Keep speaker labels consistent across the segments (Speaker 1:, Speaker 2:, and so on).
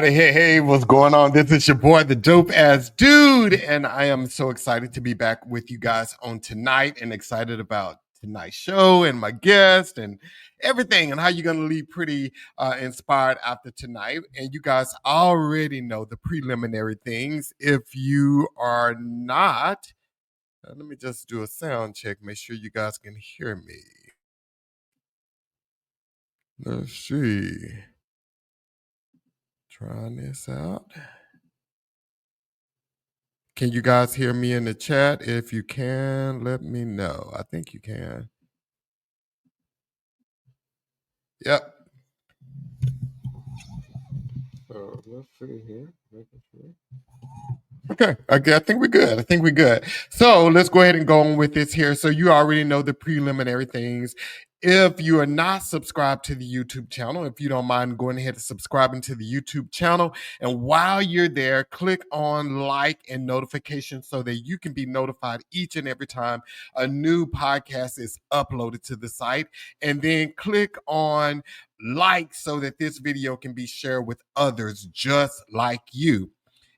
Speaker 1: Hey, what's going on? This is your boy, the dope ass dude, and I am so excited to be back with you guys on tonight and excited about tonight's show and my guest and everything and how you're going to leave pretty inspired after tonight. And you guys already know the preliminary things. If you are not, let me just do a sound check, make sure you guys can hear me. Let's see. Trying this out. Can you guys hear me in the chat? If you can, let me know. I think you can. Yep. So let's see here. Making sure. Okay, I think we're good. So let's go ahead and go on with this here. So you already know the preliminary things. If you are not subscribed to the YouTube channel, if you don't mind going ahead and subscribing to the YouTube channel, and while you're there, click on like and notification so that you can be notified each and every time a new podcast is uploaded to the site. And then click on like so that this video can be shared with others just like you.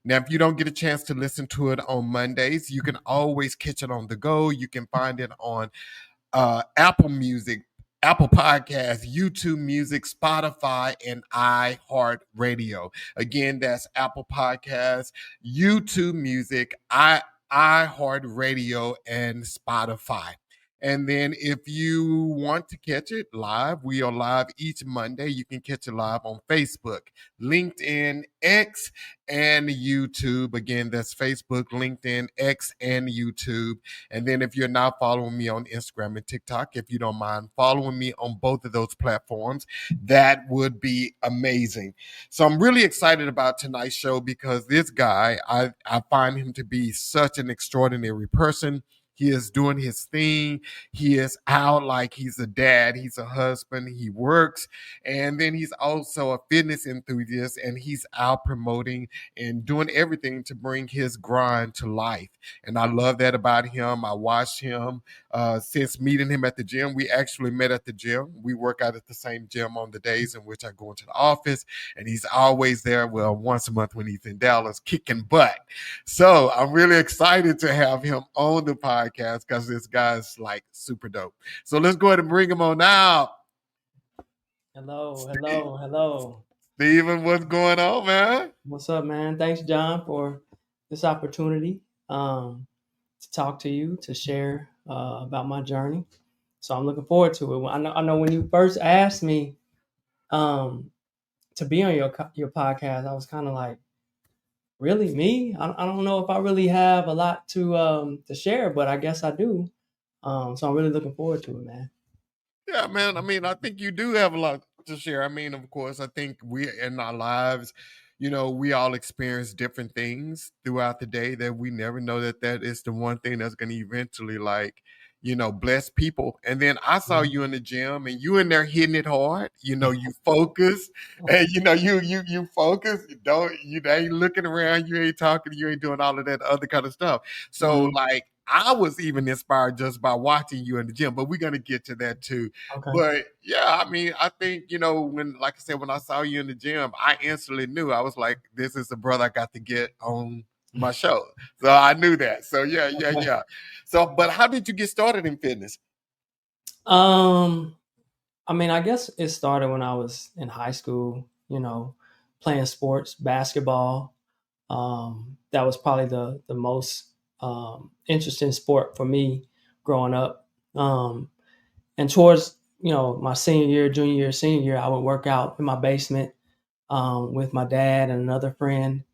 Speaker 1: Now, if you don't get a chance to listen to it on Mondays, you can always catch it on the go. You can find it on Apple Music, Apple Podcasts, YouTube Music, Spotify, and iHeartRadio. Again, that's Apple Podcasts, YouTube Music, iHeartRadio, and Spotify. And then if you want to catch it live, we are live each Monday. You can catch it live on Facebook, LinkedIn, X, and YouTube. Again, that's Facebook, LinkedIn, X, and YouTube. And then if you're not following me on Instagram and TikTok, if you don't mind following me on both of those platforms, that would be amazing. So I'm really excited about tonight's show because this guy, I find him to be such an extraordinary person. He is doing his thing. He is out like he's a dad. He's a husband. He works. And then he's also a fitness enthusiast and he's out promoting and doing everything to bring his grind to life. And I love that about him. I watched him since meeting him at the gym. We actually met at the gym. We work out at the same gym on the days in which I go into the office. And he's always there, well, once a month when he's in Dallas, kicking butt. So I'm really excited to have him on the podcast because this guy's like super dope. So let's go ahead and bring him on now.
Speaker 2: Hello.
Speaker 1: Steven, what's going on, man?
Speaker 2: What's up, man? Thanks, John, for this opportunity to talk to you, to share about my journey. So I'm looking forward to it. I know when you first asked me to be on your podcast, I was kind of like, really, me? I don't know if I really have a lot to share, but I guess I do. So I'm really looking forward to it, man.
Speaker 1: Yeah, man. I mean, I think you do have a lot to share. I mean, of course, I think we in our lives, we all experience different things throughout the day that we never know that is the one thing that's going to eventually bless people. And then I saw you in the gym and you in there hitting it hard. You focus and you focus. You ain't looking around, you ain't talking, you ain't doing all of that other kind of stuff. So like I was even inspired just by watching you in the gym, but we're gonna get to that too.
Speaker 2: Okay.
Speaker 1: But yeah, I mean, I think when, like I said, when I saw you in the gym, I instantly knew. I was like, this is the brother I got to get on my show. So I knew that. So yeah. So, but how did you get started in fitness?
Speaker 2: I mean, I guess it started when I was in high school, playing sports, basketball. That was probably the most interesting sport for me growing up. And towards, my senior year, junior year, senior year, I would work out in my basement with my dad and another friend.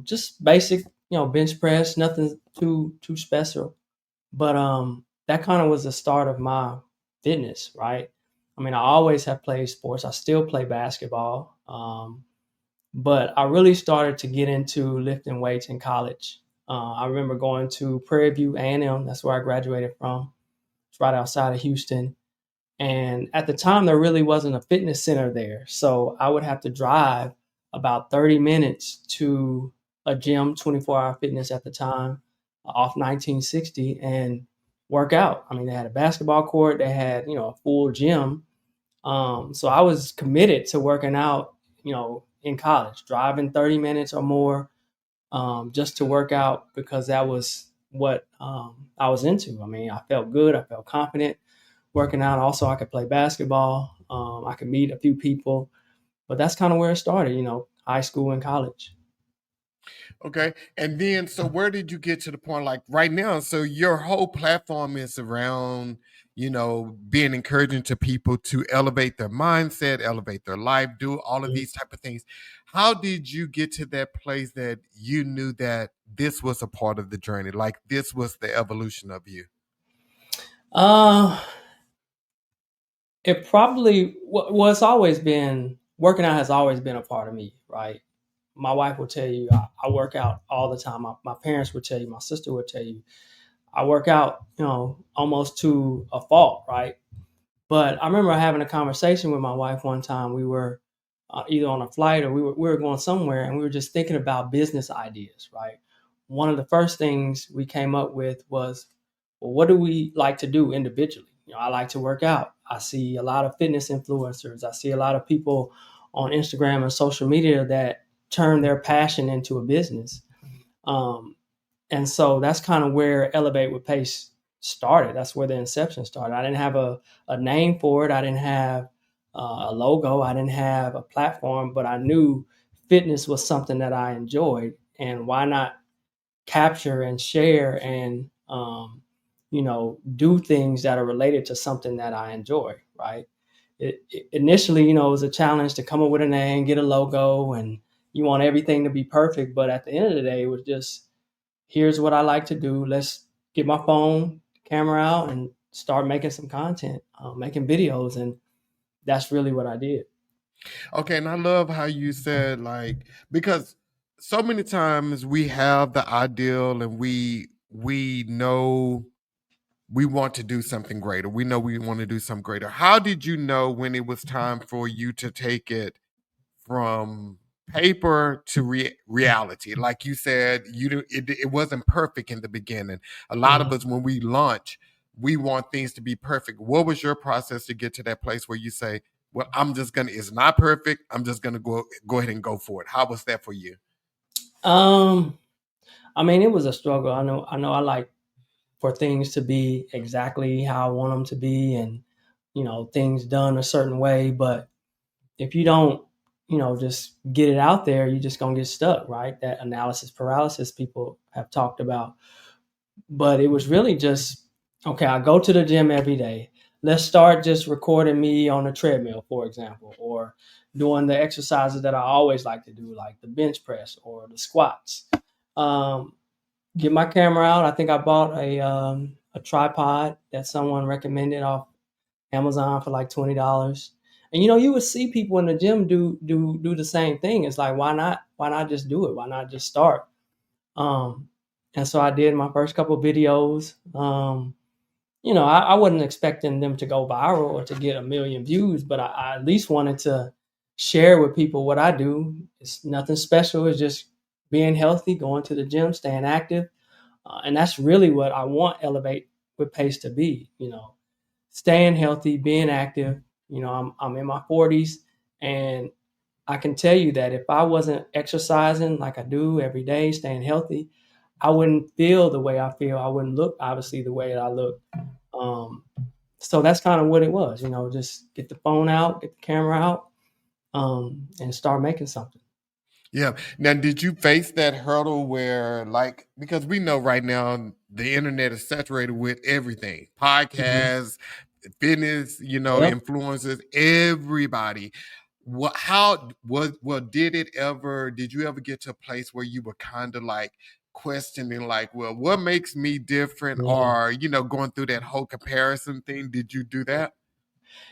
Speaker 2: Just basic, bench press, nothing too special. But that kind of was the start of my fitness, right? I mean, I always have played sports. I still play basketball. But I really started to get into lifting weights in college. I remember going to Prairie View A&M. That's where I graduated from. It's right outside of Houston. And at the time, there really wasn't a fitness center there. So I would have to drive about 30 minutes to a gym, 24-hour fitness at the time, off 1960, and work out. I mean, they had a basketball court. They had, a full gym. So I was committed to working out, in college, driving 30 minutes or more just to work out because that was what I was into. I mean, I felt good, I felt confident working out. Also, I could play basketball, I could meet a few people, but that's kind of where it started, high school and college.
Speaker 1: Okay. And then, so where did you get to the point like right now? So your whole platform is around, being encouraging to people to elevate their mindset, elevate their life, do all of these type of things. How did you get to that place that you knew that this was a part of the journey? Like this was the evolution of you?
Speaker 2: Uh, it probably well, it's always been working out has always been a part of me, right? My wife will tell you I work out all the time. My parents would tell you, my sister would tell you, I work out, almost to a fault, right? But I remember having a conversation with my wife one time. We were either on a flight or we were going somewhere, and we were just thinking about business ideas, right? One of the first things we came up with was, well, what do we like to do individually? I like to work out. I see a lot of fitness influencers. I see a lot of people on Instagram and social media that turn their passion into a business. Um, and so that's kind of where Elevate with Pace started. That's where the inception started. I didn't have a name for it. I didn't have a logo. I didn't have a platform, but I knew fitness was something that I enjoyed. And why not capture and share and, do things that are related to something that I enjoy, right? Initially, it was a challenge to come up with a name, get a logo, and you want everything to be perfect. But at the end of the day, it was just, here's what I like to do. Let's get my phone camera out and start making some content, making videos, and that's really what I did.
Speaker 1: Okay, and I love how you said like because so many times we have the ideal and we know we want to do something greater. We know we want to do something greater. How did you know when it was time for you to take it from paper to reality? Like you said, it wasn't perfect in the beginning. A lot of
Speaker 2: Mhm.
Speaker 1: us, when we launch, we want things to be perfect. What was your process to get to that place where you say, "Well, I'm just gonna. It's not perfect. I'm just gonna go ahead and go for it." How was that for you?
Speaker 2: Um, I mean, it was a struggle. I know. I like for things to be exactly how I want them to be, and things done a certain way. But if you don't, just get it out there, you're just gonna get stuck, right? That analysis paralysis people have talked about. But it was really just, okay, I go to the gym every day. Let's start just recording me on the treadmill, for example, or doing the exercises that I always like to do, like the bench press or the squats. Um, get my camera out. I think I bought a tripod that someone recommended off Amazon for like $20. And you would see people in the gym do the same thing. It's like, why not? Why not just do it? Why not just start? Um, and so I did my first couple videos. I wasn't expecting them to go viral or to get a million views, but I at least wanted to share with people what I do. It's nothing special. It's just being healthy, going to the gym, staying active. And that's really what I want Elevate with Pace to be, staying healthy, being active. I'm in my 40s, and I can tell you that if I wasn't exercising like I do every day, staying healthy, I wouldn't feel the way I feel. I wouldn't look obviously the way that I look. Um, so that's kind of what it was, just get the phone out, get the camera out, and start making something.
Speaker 1: Yeah. Now, did you face that hurdle where, like, because we know right now the internet is saturated with everything,
Speaker 2: Mhm.
Speaker 1: podcasts, fitness,
Speaker 2: Yep.
Speaker 1: influencers, everybody. What, how was, well, did you ever get to a place where you were kind of like questioning, like, well, what makes me different?
Speaker 2: Mm.
Speaker 1: Or, going through that whole comparison thing? Did you do that?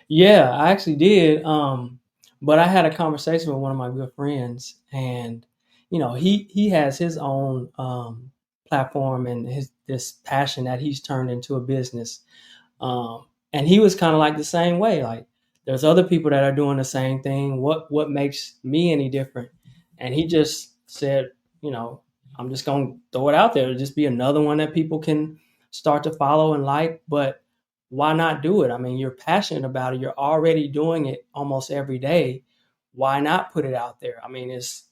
Speaker 2: Yeah, I actually did. But I had a conversation with one of my good friends, and he has his own platform and his this passion that he's turned into a business. And he was kind of like the same way. Like, there's other people that are doing the same thing. What makes me any different? And he just said, you know, I'm just gonna throw it out there to just be another one that people can start to follow and like. But why not do it? I mean, you're passionate about it. You're already doing it almost every day. why not put it out there? I mean, it's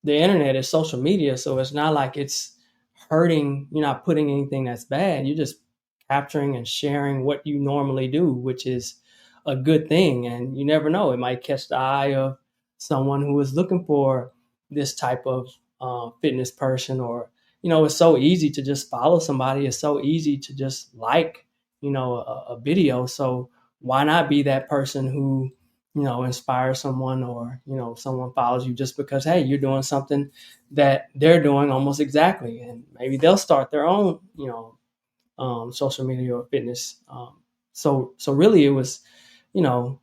Speaker 2: the internet is social media, so it's not like it's hurting. You're not putting anything that's bad. You're just capturing and sharing what you normally do, which is a good thing. And you never know, it might catch the eye of someone who is looking for this type of fitness person. Or it's so easy to just follow somebody. It's so easy to just like a video. So why not be that person who inspire someone, or someone follows you just because, hey, you're doing something that they're doing almost exactly, and maybe they'll start their own social media or fitness. So really, it was you know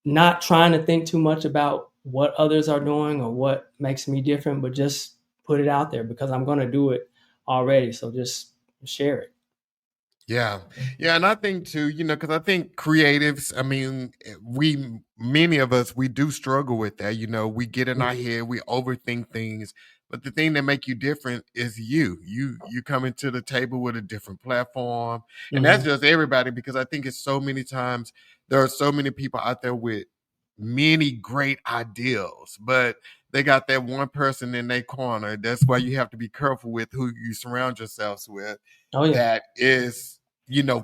Speaker 2: not trying to think too much about what others are doing or what makes me different, but just put it out there because I'm going to do it already. So just share it.
Speaker 1: Yeah. Yeah. And I think too, because I think creatives, I mean, many of us, we do struggle with that. We get in our
Speaker 2: Mm-hmm.
Speaker 1: head, we overthink things. But the thing that make you different is you. You come into the table with a different platform. And that's
Speaker 2: Mm-hmm.
Speaker 1: just everybody, because I think it's so many times there are so many people out there with many great ideals, but they got that one person in their corner. That's why you have to be careful with who you surround yourselves with,
Speaker 2: Oh yeah,
Speaker 1: that is,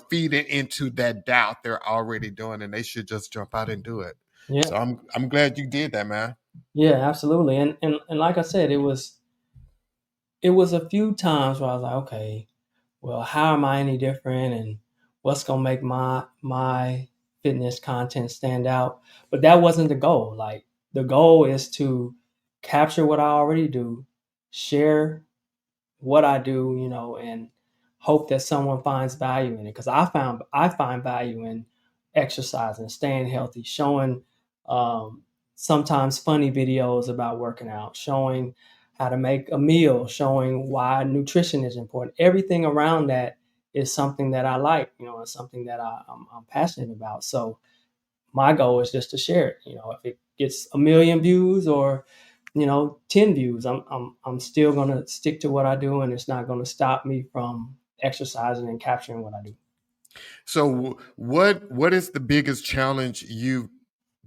Speaker 1: feeding into that doubt they're already doing, and they should just jump out and do it.
Speaker 2: yeah,
Speaker 1: So I'm glad you did that, man.
Speaker 2: yeah, absolutely. And like I said, it was a few times where I was like, okay, well, how am I any different, and what's gonna make my fitness content stand out? But that wasn't the goal. Like, the goal is to capture what I already do, share what I do, and hope that someone finds value in it. Because I find value in exercising, staying healthy, showing um, sometimes funny videos about working out, showing how to make a meal, showing why nutrition is important. Everything around that is something that I like, and something that I'm passionate about. So my goal is just to share it. If it gets a million views or 10 views, I'm still gonna stick to what I do, and it's not gonna stop me from exercising and capturing what I do.
Speaker 1: So what is the biggest challenge you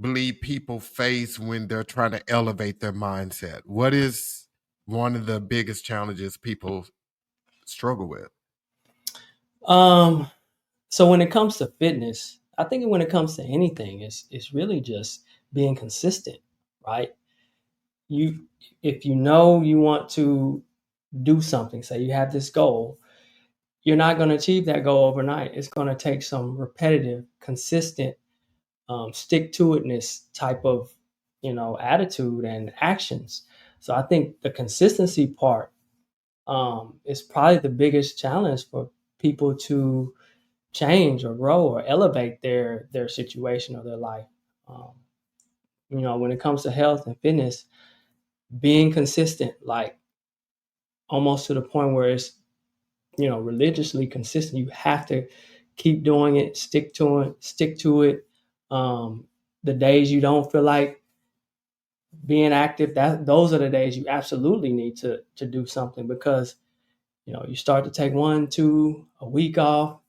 Speaker 1: believe people face when they're trying to elevate their mindset? What is one of the biggest challenges people struggle with?
Speaker 2: Um, so when it comes to fitness, I think when it comes to anything, it's really just being consistent, right? You If you know you want to do something, say you have this goal, you're not going to achieve that goal overnight. It's going to take some repetitive, consistent, stick to itness type of attitude and actions. So I think the consistency part is probably the biggest challenge for people to change or grow or elevate their situation or their life. Um, when it comes to health and fitness, being consistent, like almost to the point where it's religiously consistent. You have to keep doing it, stick to it. Um, the days you don't feel like being active, that those are the days you absolutely need to do something, because you start to take 1, 2 a week off.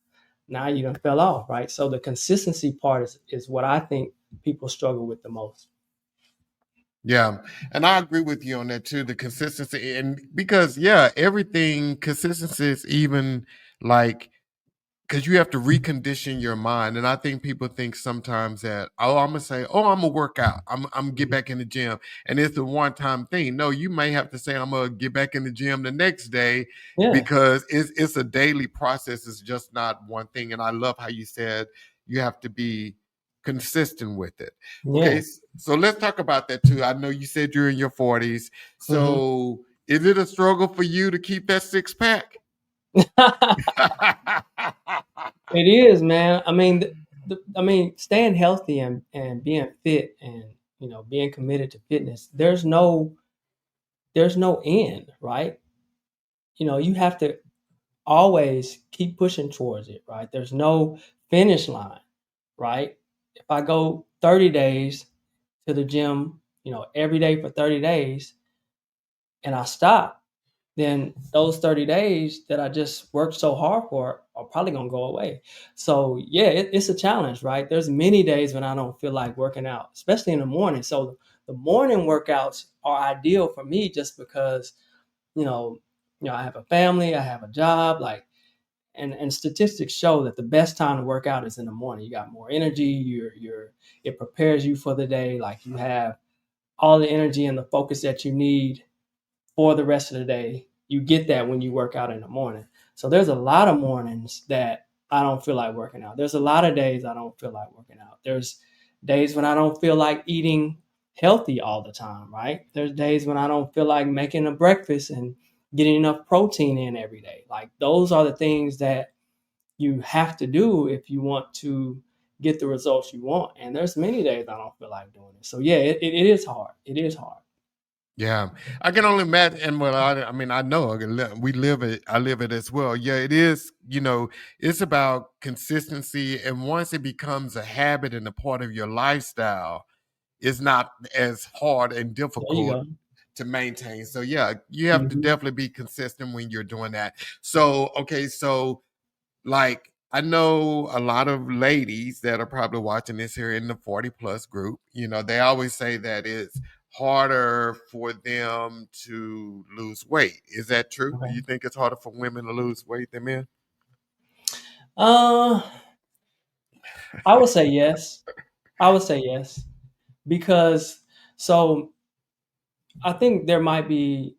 Speaker 2: Now you done fell off, right? So the consistency part is what I think people struggle with the most.
Speaker 1: Yeah, and I agree with you on that too. The consistency, and because yeah, everything consistency is even like, because you have to recondition your mind. And I think people think sometimes that, oh, I'm gonna say, oh, I'm gonna work out, I'm gonna get
Speaker 2: Mhm.
Speaker 1: back in the gym, and it's a one time thing. No, you may have to say, I'm gonna get back in the gym the next day,
Speaker 2: Yeah,
Speaker 1: because it's a daily process. It's just not one thing. And I love how you said you have to be consistent with it. Okay,
Speaker 2: yeah.
Speaker 1: so let's talk about that too. I know you said you're in your 40s.
Speaker 2: Hmm.
Speaker 1: So is it a struggle for you to keep that six pack?
Speaker 2: It is, man. I mean, staying healthy and being fit and being committed to fitness. There's no end, right? You have to always keep pushing towards it, right? There's no finish line, right? If I go 30 days to the gym, every day for 30 days, and I stop, then those 30 days that I just worked so hard for are probably going to go away. So yeah, it's a challenge, right? There's many days when I don't feel like working out, especially in the morning. So the morning workouts are ideal for me just because, you know, I have a family, I have a job, like, and statistics show that the best time to work out is in the morning. You got more energy, it prepares you for the day. Like you have all the energy and the focus that you need for the rest of the day. You get that when you work out in the morning. So there's a lot of mornings that I don't feel like working out. There's a lot of days I don't feel like working out. There's days when I don't feel like eating healthy all the time, right? There's days when I don't feel like making a breakfast and getting enough protein in every day. Like those are the things that you have to do if you want to get the results you want. And there's many days I don't feel like doing it. So yeah, it is hard. It is hard.
Speaker 1: Yeah, I can only imagine. And well, I mean, I know we live it. I live it as well. Yeah, it is. It's about consistency, and once it becomes a habit and a part of your lifestyle, it's not as hard and
Speaker 2: There you
Speaker 1: difficult
Speaker 2: go.
Speaker 1: to maintain. So yeah, you have to
Speaker 2: Hmm.
Speaker 1: definitely be consistent when you're doing that. So okay, so like I know a lot of ladies that are probably watching this here in the 40 plus group, they always say that it's harder for them to lose weight. Is that true? Do you
Speaker 2: Okay.
Speaker 1: think it's harder for women to lose weight than men?
Speaker 2: Uh, I would say yes. I would say yes because so I think there might be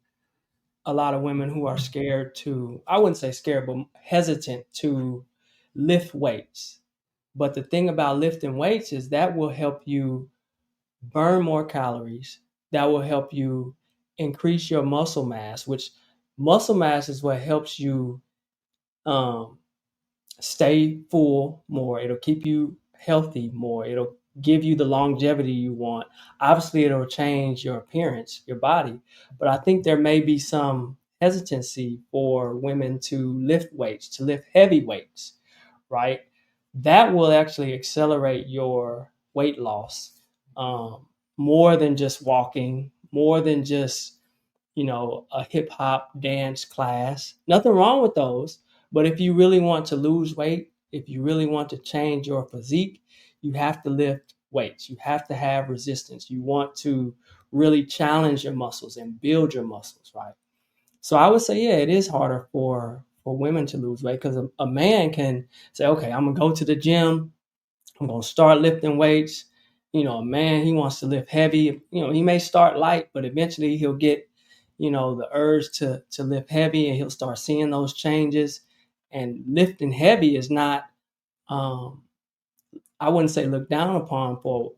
Speaker 2: a lot of women who are scared to, I wouldn't say scared, but hesitant to lift weights. But the thing about lifting weights is that will help you burn more calories. That will help you increase your muscle mass, which muscle mass is what helps you um, stay full more. It'll keep you healthy more. It'll give you the longevity you want. Obviously, it'll change your appearance, your body. But I think there may be some hesitancy for women to lift weights, to lift heavy weights, right? That will actually accelerate your weight loss more than just walking, more than just a hip hop dance class. Nothing wrong with those. But if you really want to lose weight, if you really want to change your physique, you have to lift weights. You have to have resistance. You want to really challenge your muscles and build your muscles, right? So I would say, yeah, it is harder for women to lose weight because a man can say, okay, I'm gonna go to the gym. I'm gonna start lifting weights. A man, he wants to lift heavy. He may start light, but eventually he'll get, the urge to lift heavy, and he'll start seeing those changes. And lifting heavy is not, um, I wouldn't say looked down upon for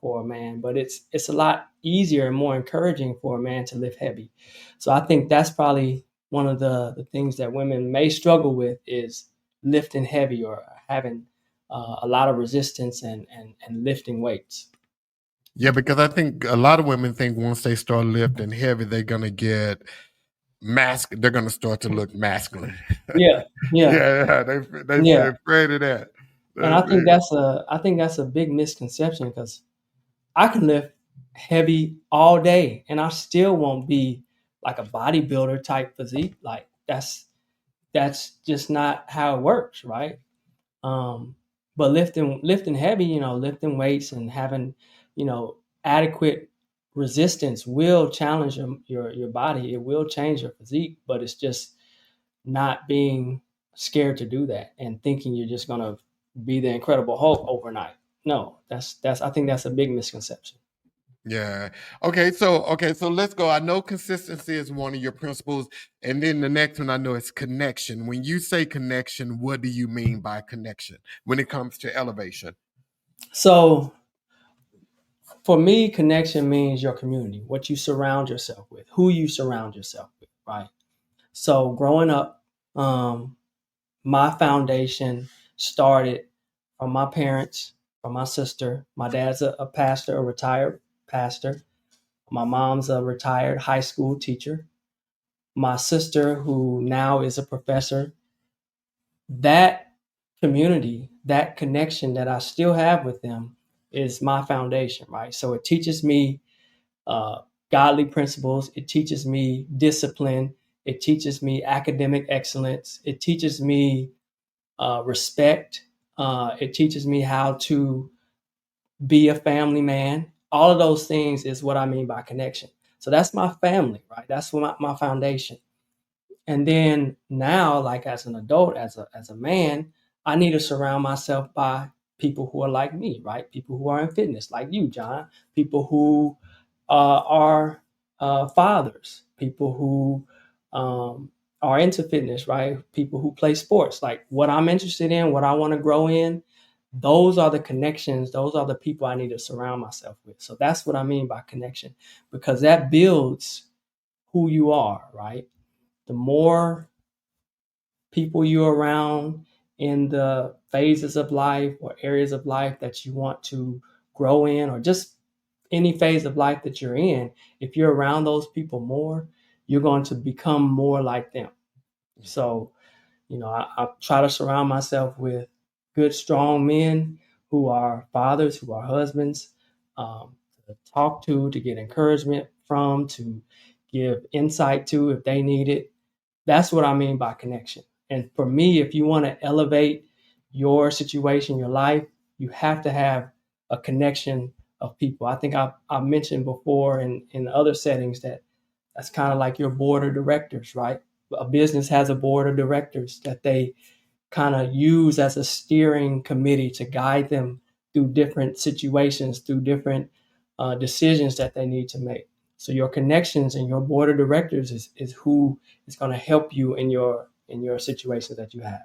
Speaker 2: a man, but it's a lot easier and more encouraging for a man to lift heavy. So I think that's probably one of the things that women may struggle with is lifting heavy or having a lot of resistance and lifting weights.
Speaker 1: Yeah, because I think a lot of women think once they start lifting heavy, they're gonna get they're gonna start to look masculine.
Speaker 2: Yeah, yeah,
Speaker 1: Yeah, they
Speaker 2: yeah.
Speaker 1: they're afraid of that.
Speaker 2: And I think that's a big misconception because I can lift heavy all day and I still won't be like a bodybuilder type physique. Like that's just not how it works, right? Um, but lifting heavy, lifting weights and having, adequate resistance will challenge your body. It will change your physique, but it's just not being scared to do that and thinking you're just gonna be the Incredible Hulk overnight. No, that's I think that's a big misconception.
Speaker 1: Yeah. Okay, so let's go. I know consistency is one of your principles, and then the next one I know is connection. When you say connection, what do you mean by connection when it comes to elevation?
Speaker 2: So for me, connection means your community, what you surround yourself with, who you surround yourself with, right? So growing up, my foundation started from my parents, from my sister. My dad's a pastor, a retired pastor. My mom's a retired high school teacher. My sister, who now is a professor, that community, that connection that I still have with them is my foundation, right? So it teaches me uh, godly principles. It teaches me discipline. It teaches me academic excellence. It teaches me respect. It teaches me how to be a family man. All of those things is what I mean by connection. So that's my family, right? That's my foundation. And then now, like as an adult, as a man, I need to surround myself by people who are like me, right? People who are in fitness, like you, John. People who are fathers. People who are into fitness, right? People who play sports, like what I'm interested in, what I want to grow in. Those are the connections. Those are the people I need to surround myself with. So that's what I mean by connection, because that builds who you are, right? The more people you're around in the phases of life or areas of life that you want to grow in, or just any phase of life that you're in, if you're around those people more, you're going to become more like them. So, I try to surround myself with good, strong men who are fathers, who are husbands, to talk to get encouragement from, to give insight to if they need it. That's what I mean by connection. And for me, if you want to elevate your situation, your life, you have to have a connection of people. I think I've mentioned before in other settings that that's kind of like your board of directors, right? A business has a board of directors that they kind of use as a steering committee to guide them through different situations, through different decisions that they need to make. So your connections and your board of directors is who is going to help you in your situations that you have.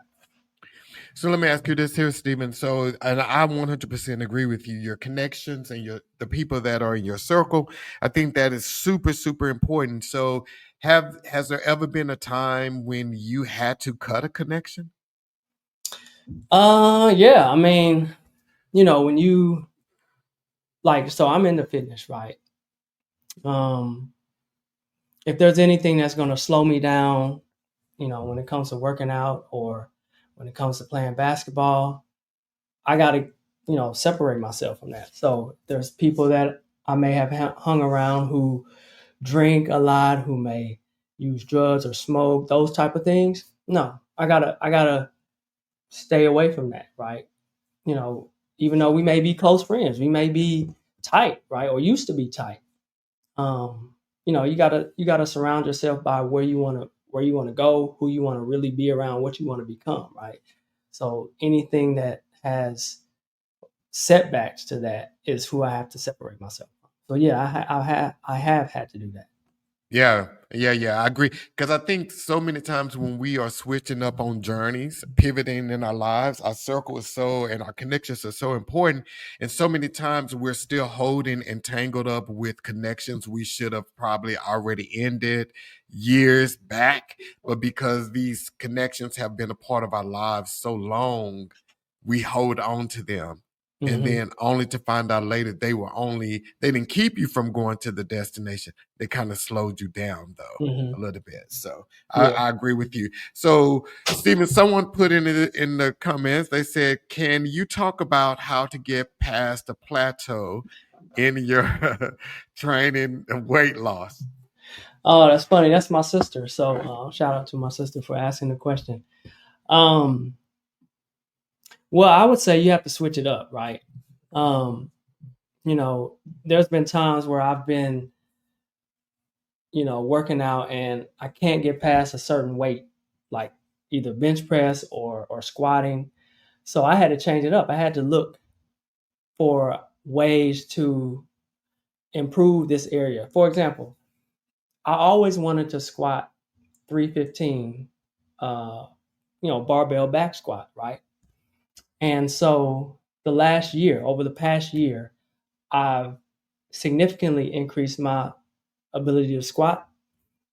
Speaker 1: So let me ask you this here, Stephen. So, and I 100% agree with you. Your connections and the people that are in your circle, I think that is super, super important. So, has there ever been a time when you had to cut a connection?
Speaker 2: Yeah. I mean, when you like, so I'm into fitness, right? Um, if there's anything that's going to slow me down, when it comes to working out or when it comes to playing basketball, I got to, separate myself from that. So there's people that I may have hung around who drink a lot, who may use drugs or smoke, those type of things. No, I gotta stay away from that, right? You know, even though we may be close friends, we may be tight, right, or used to be tight. Um, you gotta surround yourself by where you wanna go, who you want to really be around, what you want to become, right? So anything that has setbacks to that is who I have to separate myself from. So yeah, I have had to do that.
Speaker 1: Yeah, yeah, I agree. Because I think so many times when we are switching up on journeys, pivoting in our lives, our circle is so, and our connections are so important. And so many times we're still holding and tangled up with connections we should have probably already ended years back. But because these connections have been a part of our lives so long, we hold on to them. And
Speaker 2: Hmm.
Speaker 1: then only to find out later they didn't keep you from going to the destination. They kind of slowed you down though a
Speaker 2: Hmm.
Speaker 1: little bit. So
Speaker 2: Yeah.
Speaker 1: I agree with you. So Stephen, someone put in the comments, they said, can you talk about how to get past the plateau in your training and weight loss?
Speaker 2: Oh, that's funny. That's my sister. So shout out to my sister for asking the question. Um, well, I would say you have to switch it up, right? Um, you know, there's been times where I've been, working out and I can't get past a certain weight, like either bench press or squatting. So I had to change it up. I had to look for ways to improve this area. For example, I always wanted to squat 315, uh, barbell back squat, right? And so over the past year, I've significantly increased my ability to squat.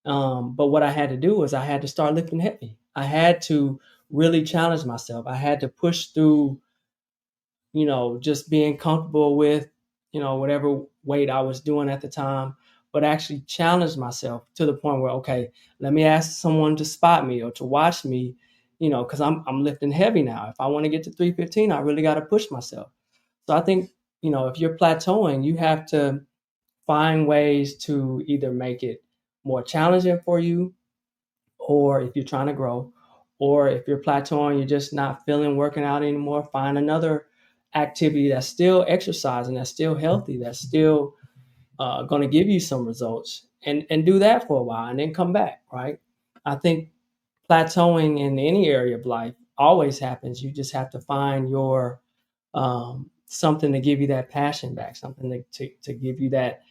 Speaker 2: But what I had to do was I had to start lifting heavy. I had to really challenge myself. I had to push through, just being comfortable with, whatever weight I was doing at the time, but actually challenge myself to the point where, okay, let me ask someone to spot me or to watch me, because I'm lifting heavy now. If I want to get to 315, I really got to push myself. So I think, if you're plateauing, you have to find ways to either make it more challenging for you, or if you're trying to grow, or if you're plateauing, you're just not feeling working out anymore, find another activity that's still exercising, that's still healthy, that's still going to give you some results, and do that for a while and then come back, right? I think plateauing in any area of life always happens. You just have to find your something to give you that passion back, something to give you that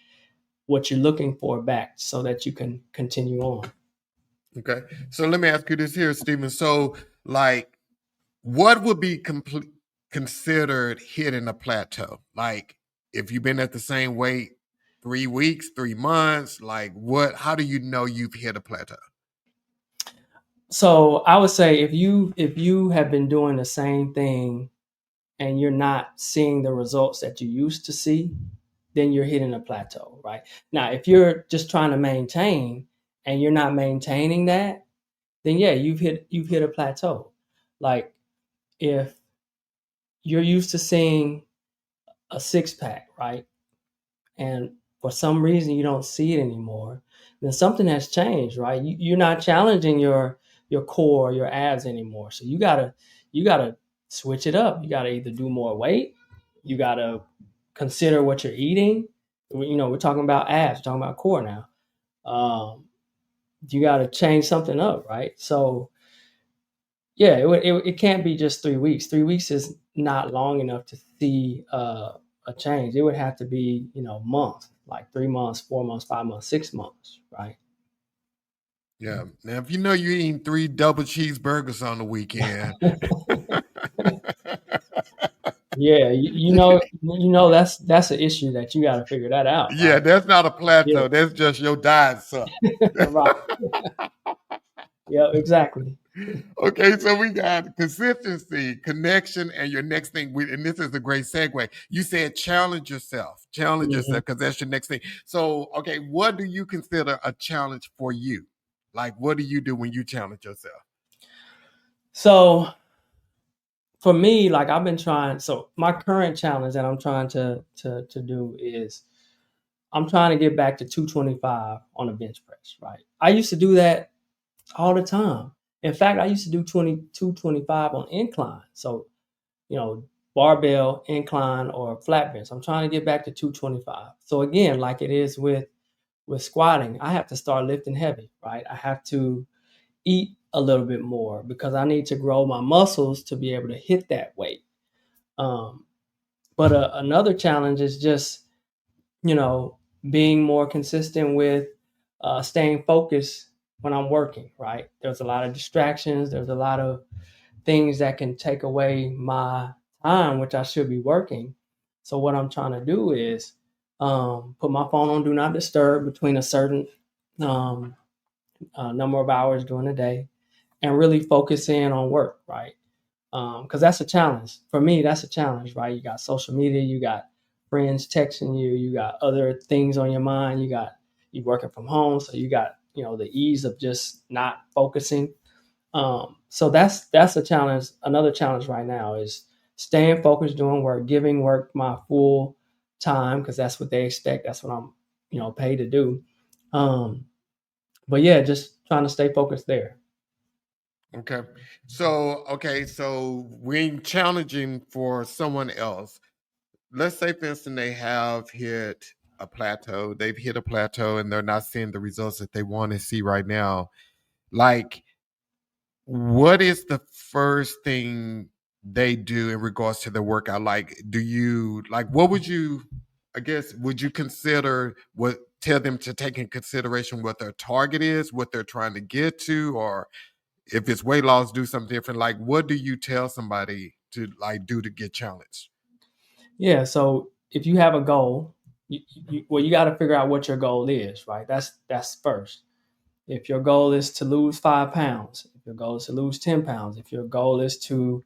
Speaker 2: what you're looking for back so that you can continue on.
Speaker 1: Okay. So let me ask you this here, Stephen. So, like, what would be considered hitting a plateau? Like, if you've been at the same weight 3 weeks, 3 months, like, what? How do you know you've hit a plateau?
Speaker 2: So I would say if you have been doing the same thing and you're not seeing the results that you used to see, then you're hitting a plateau, right? Now, if you're just trying to maintain and you're not maintaining that, then yeah, you've hit a plateau. Like if you're used to seeing a six pack, right? And for some reason you don't see it anymore, then something has changed, right? You're not challenging your core, your abs anymore. So you gotta switch it up. You gotta either do more weight, you gotta consider what you're eating. We're talking about abs, we're talking about core now. Um, you gotta change something up, right? So yeah, it can't be just 3 weeks. 3 weeks is not long enough to see a change. It would have to be, months, like 3 months, 4 months, 5 months, 6 months, right?
Speaker 1: Yeah. Now, if you know you're eating 3 double cheeseburgers on the weekend,
Speaker 2: Yeah, you know that's an issue that you got to figure that out,
Speaker 1: yeah,
Speaker 2: right?
Speaker 1: that's not a
Speaker 2: Yeah,
Speaker 1: plateau. That's just your diet suck.
Speaker 2: right. Yeah, exactly.
Speaker 1: Okay, so we got consistency, connection, and your next thing. And this is a great segue. You said challenge
Speaker 2: hmm
Speaker 1: yourself, because that's your next thing. So, okay, what do you consider a challenge for you? Like, what do you do when you challenge yourself?
Speaker 2: So for me, like I've been trying. So my current challenge that I'm trying to do is I'm trying to get back to 225 on a bench press, right? I used to do that all the time. In fact, I used to do 225 on incline. So, barbell, incline, or flat bench. I'm trying to get back to 225. So again, like it is with squatting, I have to start lifting heavy, right? I have to eat a little bit more because I need to grow my muscles to be able to hit that weight. Um, but another challenge is just you know, being more consistent with staying focused when I'm working, right? There's a lot of distractions, there's a lot of things that can take away my time, which I should be working. So, what I'm trying to do is put my phone on Do Not Disturb between a certain um, number of hours during the day and really focus in on work, right? Because that's a challenge for me. That's a challenge, right? You got social media, you got friends texting you, you got other things on your mind, you working from home, so you got the ease of just not focusing. So that's a challenge. Another challenge right now is staying focused, doing work, giving work my full time because that's what they expect. That's what I'm paid to do. Um, but yeah, just trying to stay focused there.
Speaker 1: Okay. So when challenging for someone else, let's say, for instance, they have hit a plateau, they've hit a plateau and they're not seeing the results that they want to see right now. Like, what is the first thing they do in regards to their workout? Like, do you like what would you I guess would you consider what tell them to take in consideration what their target is, what they're trying to get to, or if it's weight loss, do something different? Like, what do you tell somebody to like do to get challenged?
Speaker 2: Yeah. So if you have a goal, you got to figure out what your goal is, right? That's first. If your goal is to lose 5 pounds, if your goal is to lose 10 pounds, if your goal is to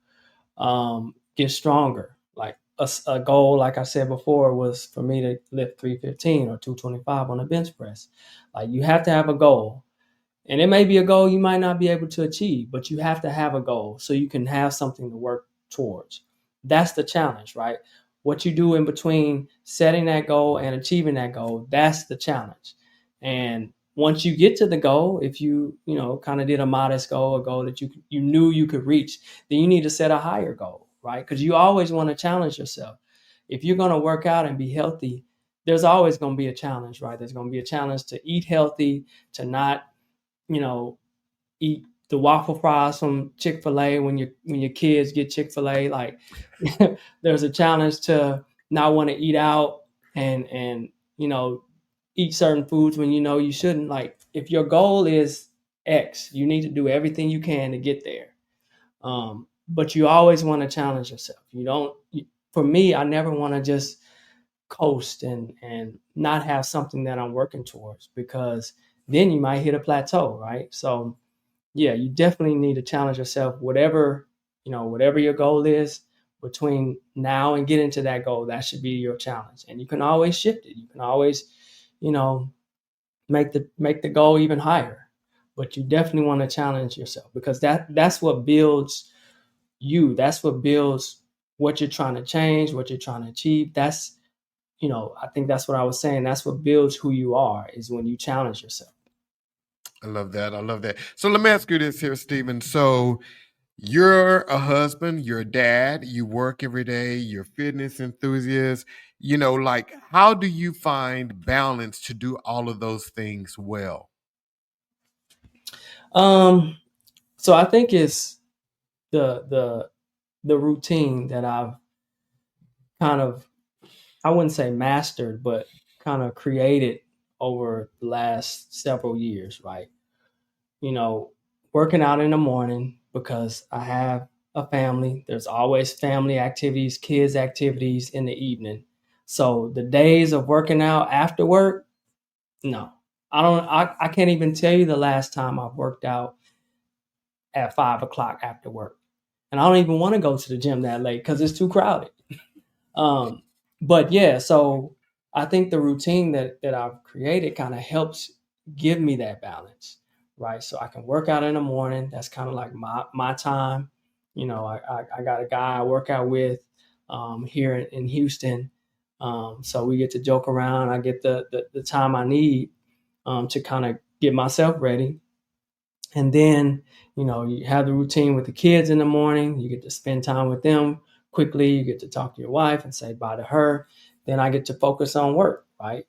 Speaker 2: get stronger, like a goal, like I said before, was for me to lift 315 or 225 on a bench press. Like you have to have a goal, and it may be a goal you might not be able to achieve, but you have to have a goal so you can have something to work towards. That's the challenge, right? What you do in between setting that goal and achieving that goal, that's the challenge. And once you get to the goal, if you kind of did a modest goal, a goal that you knew you could reach, then you need to set a higher goal, right? Because you always want to challenge yourself. If you're going to work out and be healthy, there's always going to be a challenge, right? There's going to be a challenge to eat healthy, to not, you know, eat the waffle fries from Chick-fil-A when your kids get Chick-fil-A. Like there's a challenge to not want to eat out and you know eat certain foods when you know you shouldn't. Like if your goal is X, you need to do everything you can to get there. But you always want to challenge yourself. You don't. For me, I never want to just coast and not have something that I'm working towards, because then you might hit a plateau, right? So yeah, you definitely need to challenge yourself, whatever your goal is. Between now and getting to that goal, that should be your challenge, and you can always shift it. You can always, you know make the goal even higher. But you definitely want to challenge yourself, because that's what builds you. That's what builds what you're trying to change, what you're trying to achieve. I think that's what I was saying. That's what builds who you are, is when you challenge yourself.
Speaker 1: I love that. I love that. So let me ask you this here, Stephen. So you're a husband, you're a dad, you work every day, you're a fitness enthusiast. Like, how do you find balance to do all of those things well?
Speaker 2: Um, so I think it's the routine that I've kind of, I wouldn't say mastered, but kind of created over the last several years, right? You know, Working out in the morning, because I have a family. There's always family activities, kids activities in the evening. So the days of working out after work, no. I can't even tell you the last time I've worked out at 5 o'clock after work. And I don't even want to go to the gym that late because it's too crowded. Um, but yeah, so I think the routine that I've created kind of helps give me that balance, right? So I can work out in the morning. That's kind of like my time. I got a guy I work out with here in Houston. So we get to joke around. I get the time I need to kind of get myself ready. And then, you have the routine with the kids in the morning. You get to spend time with them quickly. You get to talk to your wife and say bye to her. Then I get to focus on work, right?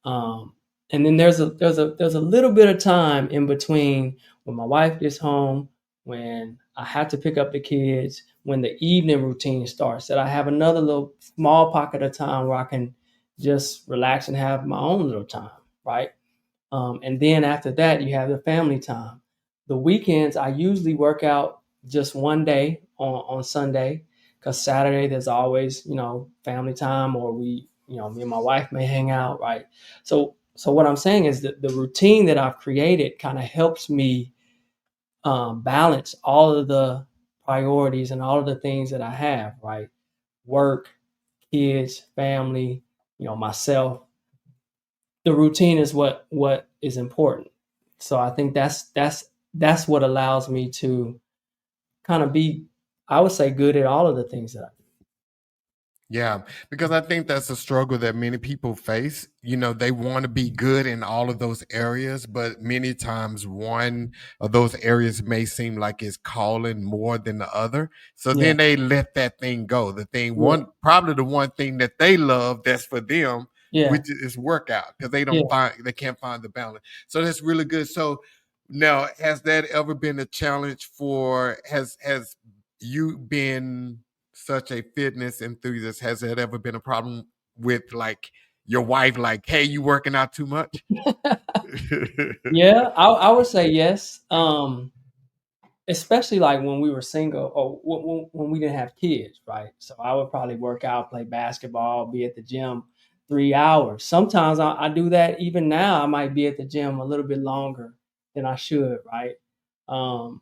Speaker 2: Um, and then there's a little bit of time in between when my wife gets home, when I have to pick up the kids, when the evening routine starts. That I have another little small pocket of time where I can just relax and have my own little time, right? And then after that, you have the family time. The weekends, I usually work out just one day on Sunday, because Saturday there's always, family time, or me and my wife may hang out, right? So what I'm saying is that the routine that I've created kind of helps me balance all of the priorities and all of the things that I have, right? Work, kids, family, myself. The routine is what is important. So I think that's what allows me to kind of be, I would say, good at all of the things that I do.
Speaker 1: Yeah, because I think that's a struggle that many people face. They want to be good in all of those areas, but many times one of those areas may seem like it's calling more than the other. So
Speaker 2: Yeah,
Speaker 1: then they let that thing go. The thing
Speaker 2: yeah,
Speaker 1: probably the one thing that they love that's for them,
Speaker 2: yeah.
Speaker 1: which is workout, because
Speaker 2: Yeah.
Speaker 1: they can't find the balance. So that's really good. So now, has that ever been a challenge for has you been such a fitness enthusiast? Has that ever been a problem with, like, your wife, like, hey, you working out too much?
Speaker 2: Yeah, I would say yes. Especially like when we were single, or when we didn't have kids, right? So I would probably work out, play basketball, be at the gym 3 hours. Sometimes I do that. Even now, I might be at the gym a little bit longer than I should, right? Um,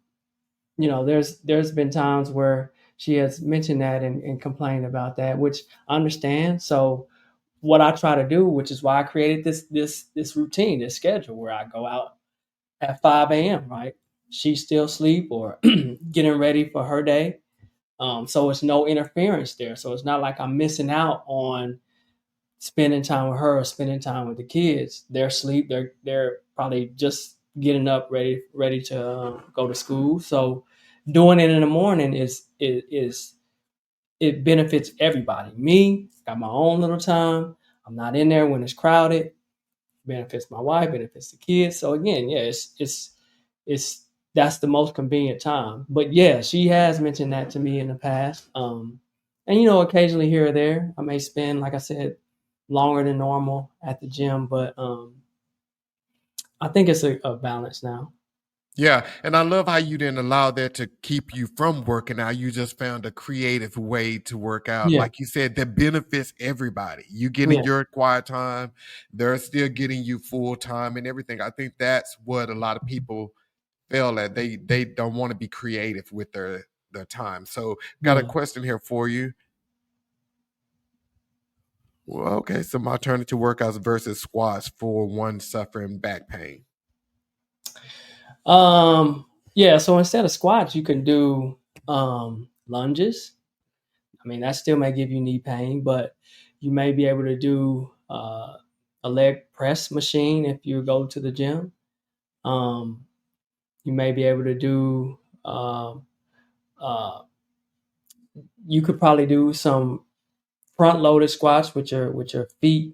Speaker 2: there's been times where she has mentioned that and complained about that, which I understand. So what I try to do, which is why I created this routine, this schedule, where I go out at 5 a.m., right? She's still asleep or getting ready for her day. So it's no interference there. So it's not like I'm missing out on spending time with her or spending time with the kids. They're asleep. They're probably just getting up, ready to go to school. So doing it in the morning is it benefits everybody. Me, got my own little time. I'm not in there when it's crowded. Benefits my wife, benefits the kids. So again, yeah, it's that's the most convenient time. But yeah, she has mentioned that to me in the past. And occasionally here or there, I may spend, like I said, longer than normal at the gym. But I think it's a balance now.
Speaker 1: Yeah, and I love how you didn't allow that to keep you from working out. You just found a creative way to work out.
Speaker 2: Yeah,
Speaker 1: Like you said, that benefits everybody. You getting
Speaker 2: yeah,
Speaker 1: your quiet time, they're still getting you full time and everything. I think that's what a lot of people fail at. They don't want to be creative with their time. So got a
Speaker 2: yeah.
Speaker 1: question here for you. Well, okay, some alternative workouts versus squats for one suffering back pain.
Speaker 2: Yeah. So instead of squats, you can do lunges. I mean, that still may give you knee pain, but you may be able to do a leg press machine if you go to the gym. Um, you may be able to do. Uh, you could probably do some front loaded squats with your feet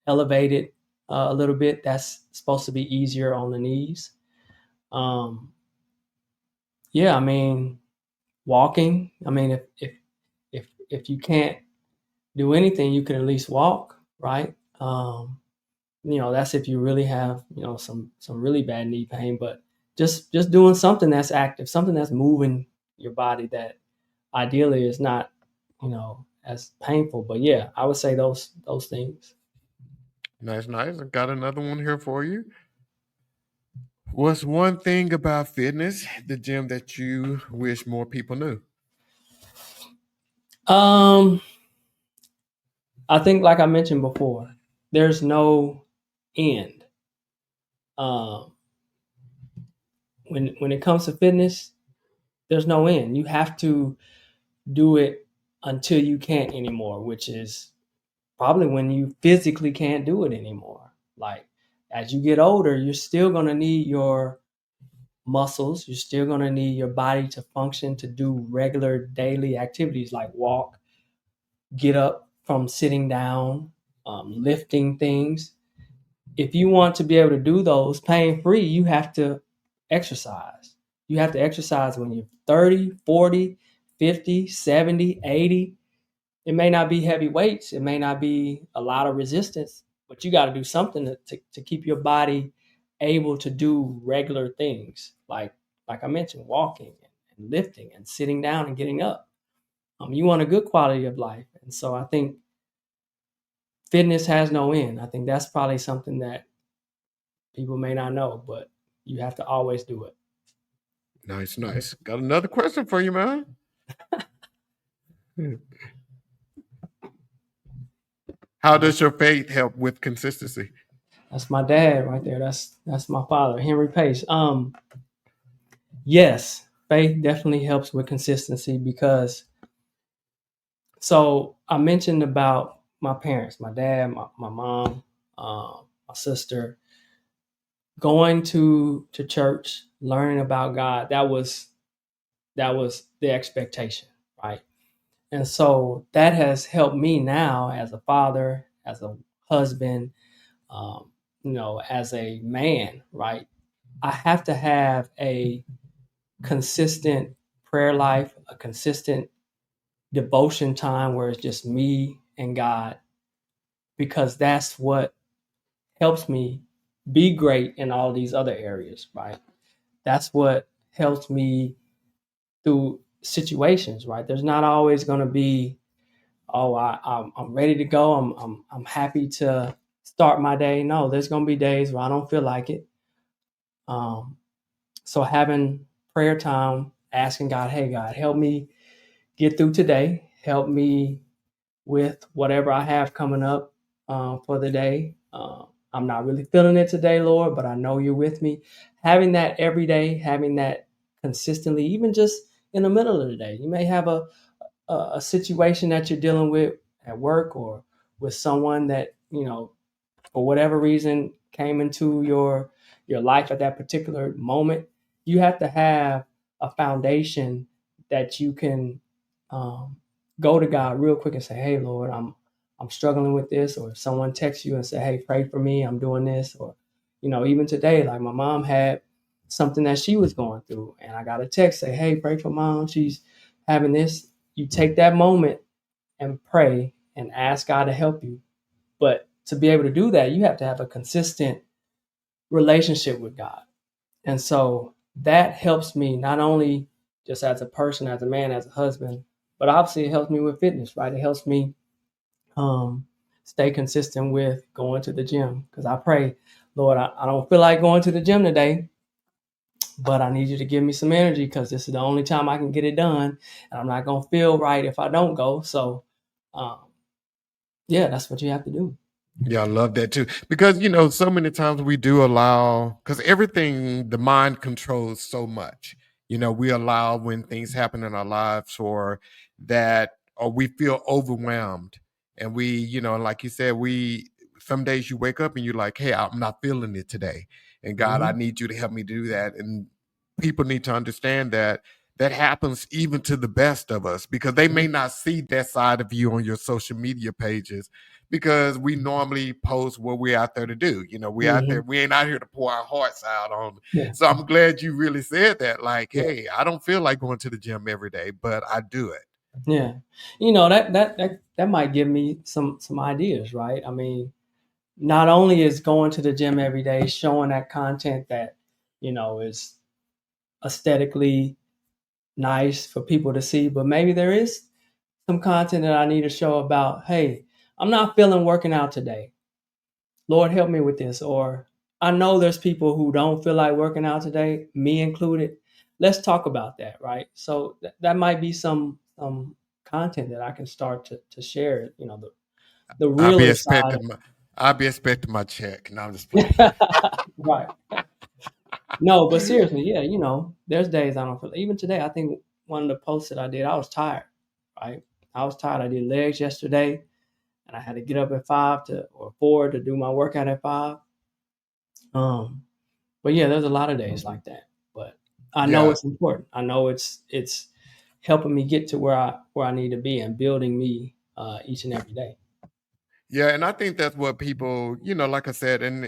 Speaker 2: elevated a little bit. That's supposed to be easier on the knees. Um, yeah, I mean, walking. I mean, if you can't do anything, you can at least walk, right? That's if you really have some really bad knee pain. But just doing something that's active, something that's moving your body, that ideally is not as painful. But yeah, I would say those things.
Speaker 1: Nice, nice. I got another one here for you. What's one thing about fitness, the gym, that you wish more people knew?
Speaker 2: um I think, like I mentioned before, there's no end. um when it comes to fitness, there's no end. You have to do it until you can't anymore, which is probably when you physically can't do it anymore. Like, as you get older, you're still going to need your muscles. You're still going to need your body to function, to do regular daily activities like walk, get up from sitting down, lifting things. If you want to be able to do those pain free, you have to exercise. You have to exercise when you're 30, 40, 50, 70, 80. It may not be heavy weights, it may not be a lot of resistance, but you got to do something to keep your body able to do regular things like I mentioned, walking and lifting and sitting down and getting up. You want a good quality of life. And so I think fitness has no end. I think that's probably something that people may not know, but you have to always do it.
Speaker 1: Nice, nice. Got another question for you, man. How does your faith help with consistency?
Speaker 2: That's my dad right there. That's my father, Henry Pace. Yes, faith definitely helps with consistency because, so I mentioned about my parents, my dad, my mom, my sister, going to church, learning about God. That was the expectation, right? And so that has helped me now as a father, as a husband, um, as a man, right? I have to have a consistent prayer life, a consistent devotion time where it's just me and God, because that's what helps me be great in all these other areas, right? That's what helps me through situations, right? There's not always going to be, oh, I'm ready to go. I'm happy to start my day. No, there's going to be days where I don't feel like it. Um, so having prayer time, asking God, hey, God, help me get through today. Help me with whatever I have coming up for the day. I'm not really feeling it today, Lord, but I know you're with me. Having that every day, having that consistently, even just in the middle of the day. You may have a situation that you're dealing with at work or with someone that, for whatever reason came into your life at that particular moment, you have to have a foundation that you can um, go to God real quick and say, "Hey, Lord, I'm struggling with this," or if someone texts you and say, "Hey, pray for me, I'm doing this," or even today, like my mom had something that she was going through, and I got a text say, "Hey, pray for mom, she's having this." You take that moment and pray and ask God to help you, but to be able to do that, you have to have a consistent relationship with God. And so that helps me not only just as a person, as a man, as a husband, but obviously it helps me with fitness, right? It helps me um, stay consistent with going to the gym because I pray, Lord, I don't feel like going to the gym today, but I need you to give me some energy because this is the only time I can get it done. And I'm not going to feel right if I don't go. So, um, yeah, that's what you have to do.
Speaker 1: Yeah, I love that too. Because, so many times we do allow, because everything, the mind controls so much. We allow when things happen in our lives or that, or we feel overwhelmed. And we, like you said, some days you wake up and you're like, hey, I'm not feeling it today. And God, I
Speaker 2: Mm-hmm.
Speaker 1: need you to help me do that. And people need to understand that that happens even to the best of us because they may not see that side of you on your social media pages because we normally post what we're out there to do. We out
Speaker 2: Mm-hmm.
Speaker 1: there, we ain't out here to pour our hearts out on.
Speaker 2: Yeah.
Speaker 1: So I'm glad you really said that. Like,
Speaker 2: Yeah.
Speaker 1: hey, I don't feel like going to the gym every day, but I do it.
Speaker 2: Yeah. That might give me some ideas, right? I mean, not only is going to the gym every day showing that content that, is aesthetically nice for people to see, but maybe there is some content that I need to show about, hey, I'm not feeling working out today. Lord, help me with this. Or I know there's people who don't feel like working out today, me included. Let's talk about that, right? So that might be some content that I can start to share, the
Speaker 1: I'll be
Speaker 2: realer side.
Speaker 1: expecting my I'll be expecting my check. No, I'm just playing.
Speaker 2: Right. No, but seriously, yeah, there's days I don't feel. Even today, I think one of the posts that I did, I was tired, right? I was tired. I did legs yesterday, and I had to get up at 5 or 4 to do my workout at 5. Um, but yeah, there's a lot of days like that. But I know
Speaker 1: Yeah.
Speaker 2: it's important. I know it's helping me get to where I need to be and building me each and every day.
Speaker 1: Yeah, and I think that's what people, like I said, and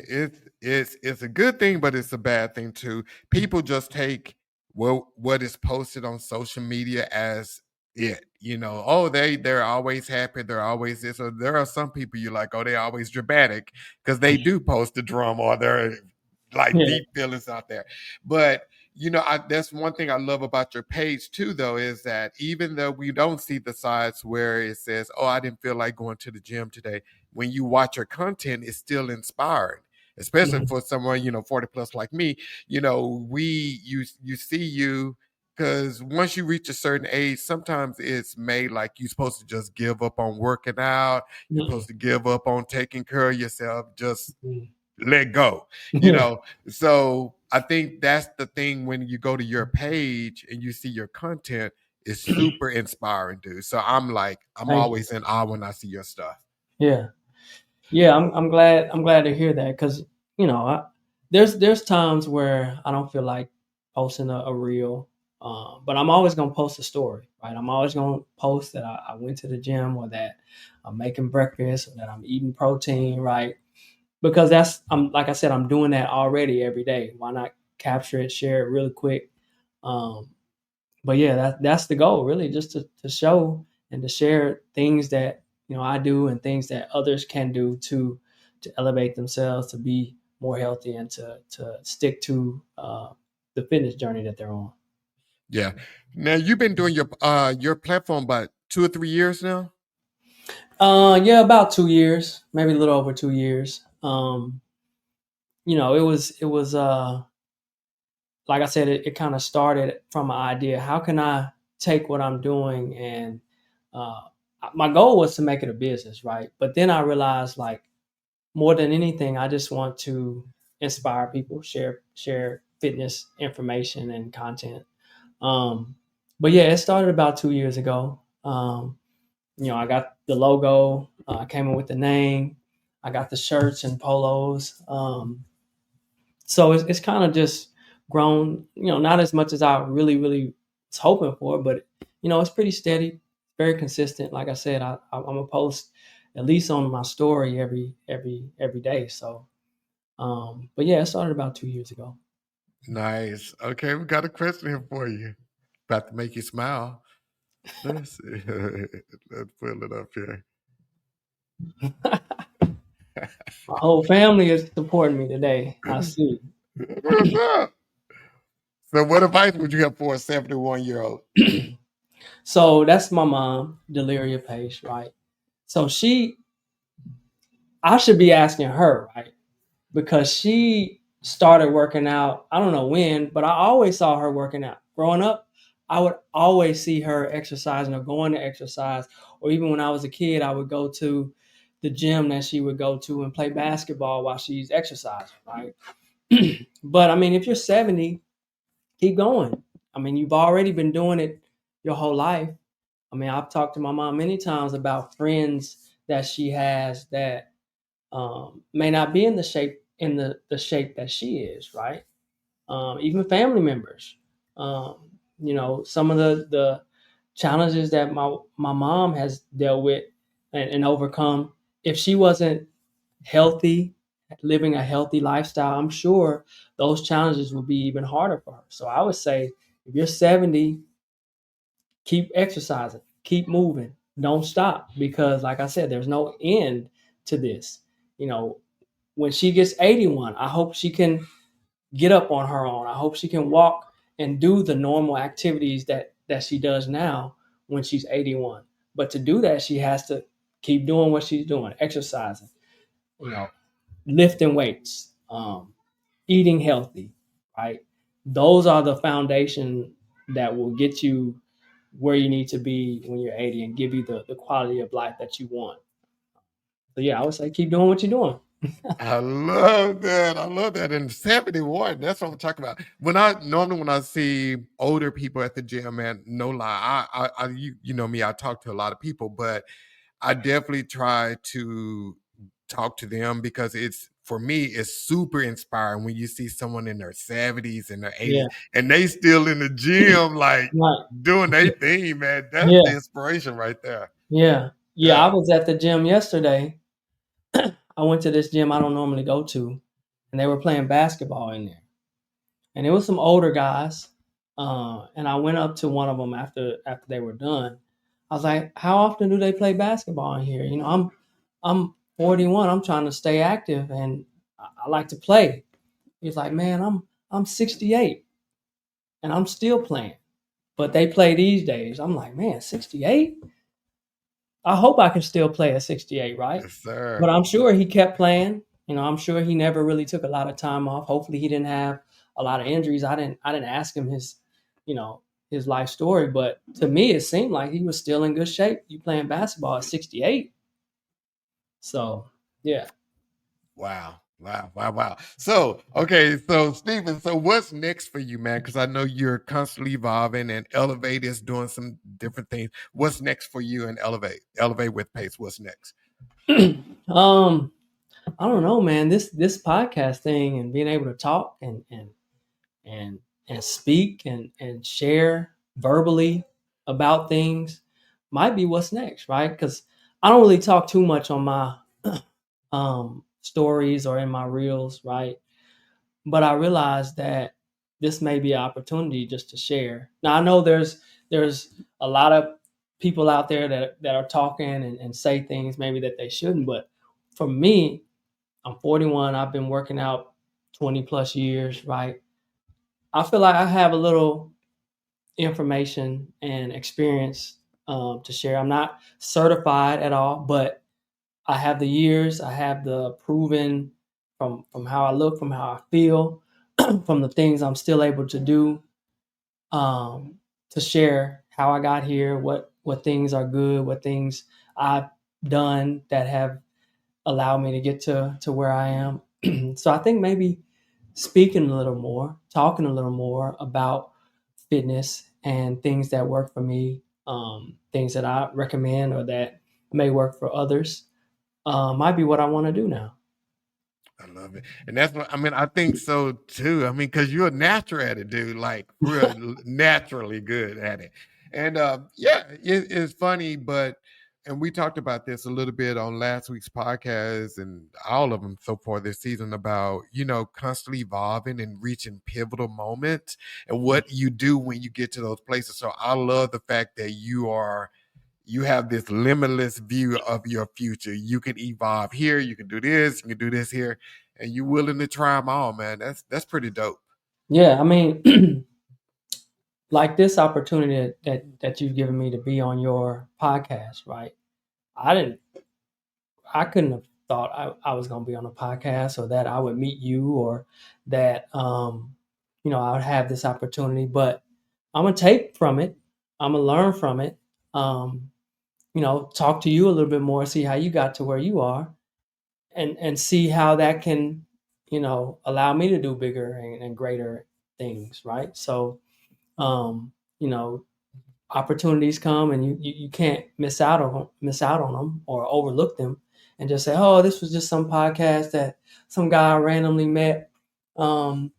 Speaker 1: it's a good thing, but it's a bad thing too. People just take what is posted on social media as it, oh, they're always happy, they're always this, or there are some people you like, oh, they're always dramatic because they do post the drama or they're like
Speaker 2: Yeah.
Speaker 1: deep feelings out there. But that's one thing I love about your page too, though, is that even though we don't see the sides where it says, oh, I didn't feel like going to the gym today, when you watch your content, it's still inspiring, especially
Speaker 2: Mhm.
Speaker 1: for someone 40 plus like me. You see you because once you reach a certain age, sometimes it's made like you're supposed to just give up on working out. You're supposed
Speaker 2: Mhm.
Speaker 1: to give up on taking care of yourself. Just
Speaker 2: Mhm.
Speaker 1: let go, you
Speaker 2: Yeah.
Speaker 1: know. So I think that's the thing when you go to your page and you see your content, it's super inspiring, dude. So I'm
Speaker 2: Thank you.
Speaker 1: always in awe when I see your stuff.
Speaker 2: Yeah. Yeah, I'm glad to hear that because there's times where I don't feel like posting a reel, but I'm always gonna post a story, right? I'm always gonna post that I went to the gym or that I'm making breakfast or that I'm eating protein, right? Because I'm like I said, I'm doing that already every day. Why not capture it, share it really quick? Um, but yeah, that's the goal, really, just to show and to share things that I do and things that others can do to elevate themselves, to be more healthy, and to stick to the fitness journey that they're on.
Speaker 1: Yeah. Now you've been doing your platform about 2 or 3 years now.
Speaker 2: Yeah, about 2 years, maybe a little over 2 years. It was like I said, it kind of started from an idea. How can I take what I'm doing and uh, my goal was to make it a business, right? But then I realized, like, more than anything, I just want to inspire people, share fitness information and content. Um, but yeah, it started about 2 years ago. I got the logo. I came in with the name. I got the shirts and polos. So it's kind of just grown, not as much as I really was hoping for, but it's pretty steady, very consistent. Like I said, I'm gonna post at least on my story every day. So, but yeah, it started about 2 years ago.
Speaker 1: Nice. Okay, we got a question here for you. About to make you smile. Let's see. Let's pull it up here.
Speaker 2: My whole family is supporting me today. I see.
Speaker 1: What's up? So, what advice would you have for a 71-year-old?
Speaker 2: So that's my mom, Deliria Pace, right? So I should be asking her, right? Because she started working out. I don't know when, but I always saw her working out. Growing up, I would always see her exercising or going to exercise. Or even when I was a kid, I would go to the gym that she would go to and play basketball while she's exercising, right? But I mean, if you're 70, keep going. I mean, you've already been doing it your whole life. I mean, I've talked to my mom many times about friends that she has that may not be in the shape that she is, right? Even family members. Um, some of the challenges that my mom has dealt with and overcome. If she wasn't healthy, living a healthy lifestyle, I'm sure those challenges would be even harder for her. So I would say, if you're 70, keep exercising, keep moving, don't stop, because like I said, there's no end to this. You know, when she gets 81, I hope she can get up on her own. I hope she can walk and do the normal activities that she does now when she's 81. But to do that, she has to keep doing what she's doing, exercising, you know, lifting weights, eating healthy, right? Those are the foundation that will get you where you need to be when you're 80 and give you the quality of life that you want. So yeah, I would say keep doing what you're doing.
Speaker 1: I love that. I love that. And 71, that's what I'm talking about. When I see older people at the gym, man, no lie, you know me, I talk to a lot of people, but I definitely try to talk to them because it's for me, it's super inspiring when you see someone in their 70s and their 80s
Speaker 2: Yeah.
Speaker 1: and they still in the gym, like
Speaker 2: Right.
Speaker 1: doing their thing, man. That's the
Speaker 2: Yeah.
Speaker 1: inspiration right there.
Speaker 2: Yeah. Yeah. I
Speaker 1: Yeah.
Speaker 2: was at the gym yesterday. I went to this gym I don't normally go to, and they were playing basketball in there. And it was some older guys. And I went up to one of them after they were done. I was like, "How often do they play basketball in here? I'm 41. I'm trying to stay active, and I like to play." He's like, "Man, I'm 68, and I'm still playing." But they play these days. I'm like, "Man, 68? I hope I can still play at 68, right?"
Speaker 1: Yes,
Speaker 2: But
Speaker 1: sir.
Speaker 2: I'm sure he kept playing. I'm sure he never really took a lot of time off. Hopefully, he didn't have a lot of injuries. I didn't ask him you know, his life story, but to me, it seemed like he was still in good shape. You playing basketball at 68, so yeah.
Speaker 1: Wow. Wow. Wow. Wow. So, okay. So, Stephen, so what's next for you, man? Because I know you're constantly evolving and Elevate is doing some different things. What's next for you in Elevate? Elevate with Pace. What's next?
Speaker 2: um, I don't know, man. This podcast thing and being able to talk and and speak and share verbally about things might be what's next, right? Because I don't really talk too much on my stories or in my reels, right? But I realized that this may be an opportunity just to share. Now I know there's a lot of people out there that are talking and say things maybe that they shouldn't, but for me, I'm 41. I've been working out 20 plus years, right? I feel like I have a little information and experience to share. I'm not certified at all, but I have the years. I have the proven from how I look, from how I feel, from the things I'm still able to do, um, to share how I got here, what things are good, what things I've done that have allowed me to get to where I am. So I think maybe speaking a little more, talking a little more about fitness and things that work for me, things that I recommend or that may work for others. might be what I want to do now.
Speaker 1: I love it. And that's what I mean. I think so too. I mean, because you're a natural at it, dude, like real naturally good at it. And yeah, it's funny, but and we talked about this a little bit on last week's podcast and all of them so far this season about, constantly evolving and reaching pivotal moments and what you do when you get to those places. So I love the fact that you have this limitless view of your future. You can evolve here. You can do this. You can do this here, and you're willing to try them all, man. That's pretty dope.
Speaker 2: Yeah, I mean, like this opportunity that you've given me to be on your podcast, right? I didn't, I couldn't have thought I was going to be on a podcast, or that I would meet you, or that, I would have this opportunity. But I'm gonna take from it. I'm gonna learn from it. Um, talk to you a little bit more, see how you got to where you are, and see how that can, allow me to do bigger and greater things, right? So, um, you know, opportunities come, and you can't miss out on them or overlook them, and just say, oh, this was just some podcast that some guy randomly met, um,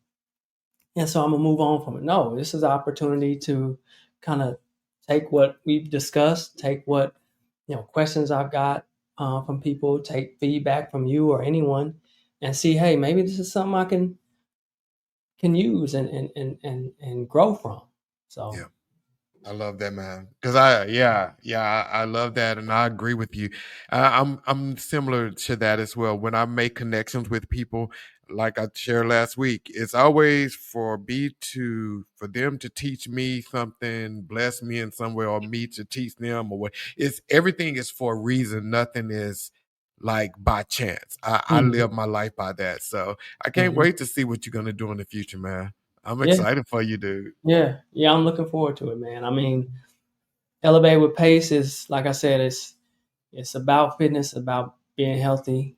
Speaker 2: and so I'm gonna move on from it. No, this is an opportunity to kind of take what we've discussed, take what questions I've got from people, take feedback from you or anyone, and see, hey, maybe this is something I can use and grow from. So
Speaker 1: Yeah. I love that, man. Because I love that, and I agree with you. I'm similar to that as well. When I make connections with people, like I shared last week, it's always for them to teach me something, bless me in some way, or me to teach them, or what. It's everything is for a reason. Nothing is like by chance. I
Speaker 2: mhm,
Speaker 1: live my life by that. So I can't
Speaker 2: mhm.
Speaker 1: wait to see what you're gonna do in the future, man. I'm
Speaker 2: Yeah,
Speaker 1: excited for you, dude.
Speaker 2: yeah. I'm looking forward to it, man. I mean, Elevate with Pace is, like I said, it's about fitness, about being healthy,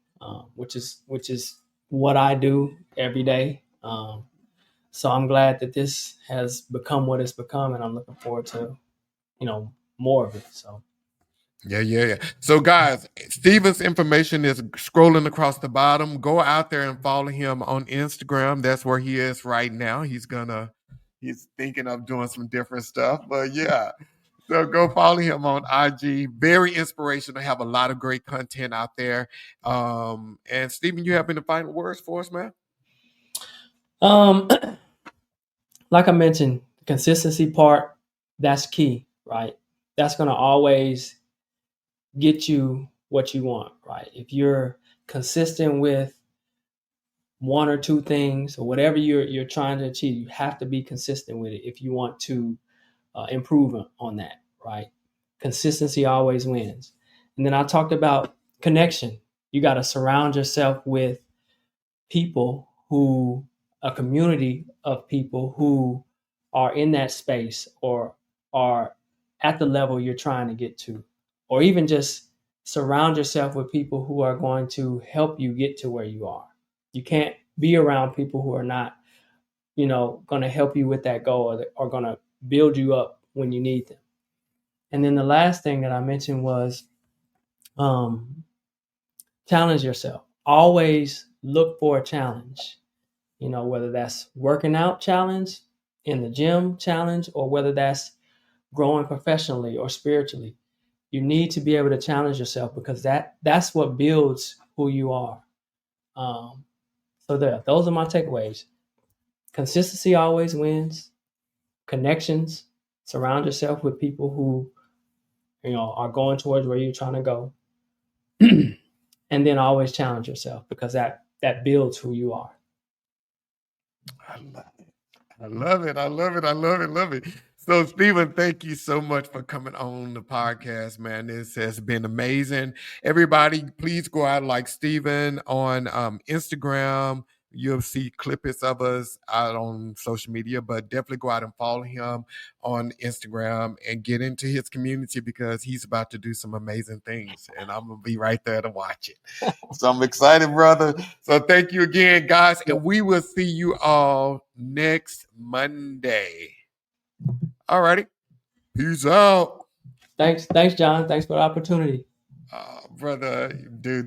Speaker 2: which is what I do every day. So I'm glad that this has become what it's become, and I'm looking forward to more of it. So
Speaker 1: Yeah. So, guys, Steven's information is scrolling across the bottom. Go out there and follow him on Instagram. That's where he is right now. He's thinking of doing some different stuff, but yeah. So go follow him on IG. Very inspirational. Have a lot of great content out there. And Steven, you have any final words for us, man?
Speaker 2: um, like I mentioned, the consistency part, that's key, right? That's gonna always get you what you want, right? If you're consistent with one or two things or whatever you're trying to achieve, you have to be consistent with it if you want to improve on that, right? Consistency always wins. And then I talked about connection. You got to surround yourself with people who, a community of people who are in that space or are at the level you're trying to get to, or even just surround yourself with people who are going to help you get to where you are. You can't be around people who are not, going to help you with that goal, or going to build you up when you need them. And then the last thing that I mentioned was, um, challenge yourself. Always look for a challenge. Whether that's working out challenge, in the gym challenge, or whether that's growing professionally or spiritually. You need to be able to challenge yourself, because that's what builds who you are. Those are my takeaways. Consistency always wins. Connections. Surround yourself with people who are going towards where you're trying to go. And then always challenge yourself, because that builds who you are.
Speaker 1: I love it. I love it. I love it. I love it. Love it. So, Stephen, thank you so much for coming on the podcast, man. This has been amazing. Everybody, please go out like Stephen on Instagram. You'll see clips of us out on social media, but definitely go out and follow him on Instagram and get into his community because he's about to do some amazing things. And I'm going to be right there to watch it. So I'm excited, brother. So thank you again, guys. And we will see you all next Monday. All righty. Peace out.
Speaker 2: Thanks, John. Thanks for the opportunity.
Speaker 1: Brother, dude.